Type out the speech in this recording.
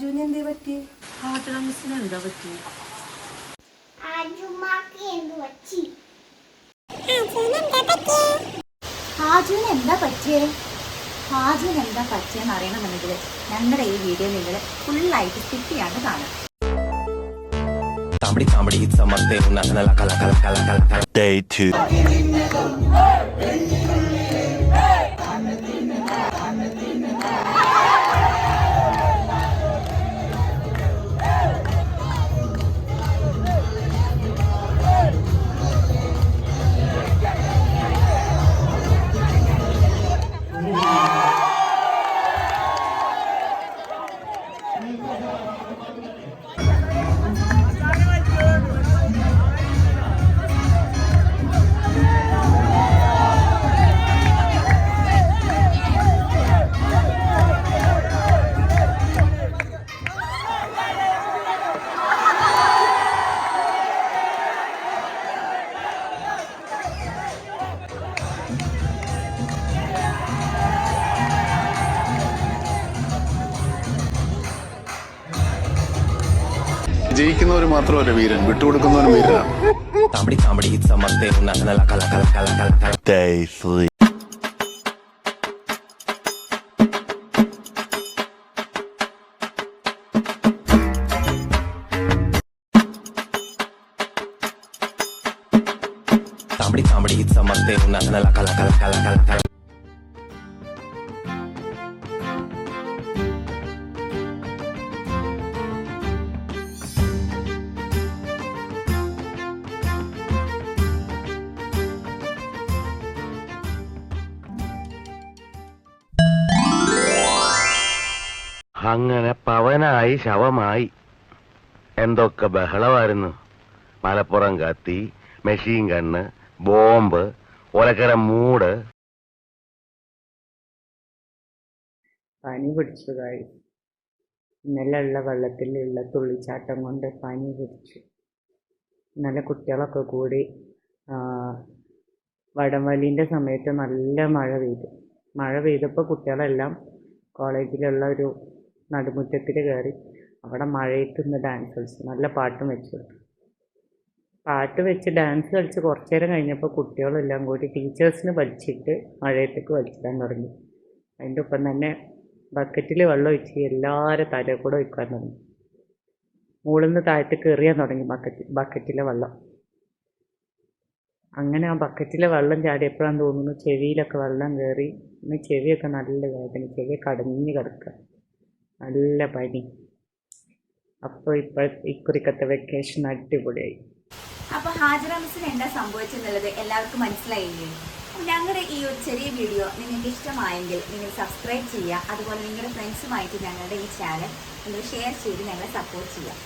ഹാജുവിന് എന്തേ പറ്റി? ഹാജറ മിസ്സിന് എന്താ പറ്റി? ഹാജുവിന് എന്താ പറ്റിയെന്ന് അറിയണമെന്നുണ്ടെങ്കിൽ ഞങ്ങളുടെ ഈ വീഡിയോ നിങ്ങൾ ഫുള്ളായിട്ട് സ്കിപ്പ് ചെയ്യാണ്ട് കാണാം. Day 2. ജയിക്കുന്നവർ മാത്രമല്ല വീരൻ, വിട്ടുകൊടുക്കുന്നവരും വീരനാണ്. Day 3. അങ്ങനെ പവനായി ശവമായി. എന്തൊക്കെ ബഹളമായിരുന്നു. മലപ്പുറം കത്തി, മെഷീൻ ഗണ്ണ്, ബോംബ്, ഒലക്കര മൂട്. പനി പിടിച്ചതായി. ഇന്നലെ ഉള്ള വെള്ളത്തിലുള്ള തുള്ളിച്ചാട്ടം കൊണ്ട് പനി പിടിച്ചു. ഇന്നലെ കുട്ടികളൊക്കെ കൂടി വടംവലിൻ്റെ സമയത്ത് നല്ല മഴ പെയ്തപ്പോൾ കുട്ടികളെല്ലാം കോളേജിലുള്ള ഒരു നടുമുറ്റത്തിൽ കയറി അവിടെ മഴയത്ത് നിന്ന് ഡാൻസ് കളിച്ചു. നല്ല പാട്ടും വെച്ച് കൊടുത്തു. പാട്ട് വെച്ച് ഡാൻസ് കളിച്ച് കുറച്ചു നേരം കഴിഞ്ഞപ്പോൾ കുട്ടികളെല്ലാം കൂടി ടീച്ചേഴ്സിന് വലിച്ചിട്ട് മഴയത്തേക്ക് വലിച്ചിടാൻ തുടങ്ങി. അതിൻ്റെ ഒപ്പം തന്നെ ബക്കറ്റിൽ വെള്ളം ഒഴിച്ച് എല്ലാവരും തലയിൽ കൂടെ ഒഴിക്കാൻ തുടങ്ങി. മുകളിൽ നിന്ന് താഴത്തേക്ക് എറിയാൻ തുടങ്ങി ബക്കറ്റിലെ വെള്ളം. അങ്ങനെ ആ ബക്കറ്റിലെ വെള്ളം ചാടിയപ്പോഴാന്ന് തോന്നുന്നു ചെവിയിലൊക്കെ വെള്ളം കയറി. പിന്നെ ചെവിയൊക്കെ നല്ല വേദന, ചെവിയൊക്കെ അടഞ്ഞ് കിടക്കുക, നല്ല പനി. അപ്പോൾ ഇക്കുറിക്കത്തെ വെക്കേഷൻ അടിപൊളിയായി. അപ്പോൾ ഹാജറ മിസ്സിന് എന്താ സംഭവിച്ചെന്നുള്ളത് എല്ലാവർക്കും മനസ്സിലായില്ലേ? ഞങ്ങളുടെ ഈ ഒരു ചെറിയ വീഡിയോ നിങ്ങൾക്ക് ഇഷ്ടമായെങ്കിൽ നിങ്ങൾ സബ്സ്ക്രൈബ് ചെയ്യുക. അതുപോലെ നിങ്ങളുടെ ഫ്രണ്ട്സുമായിട്ട് ഞങ്ങളുടെ ഈ ചാനൽ നിങ്ങൾ ഷെയർ ചെയ്ത് ഞങ്ങളെ സപ്പോർട്ട് ചെയ്യുക.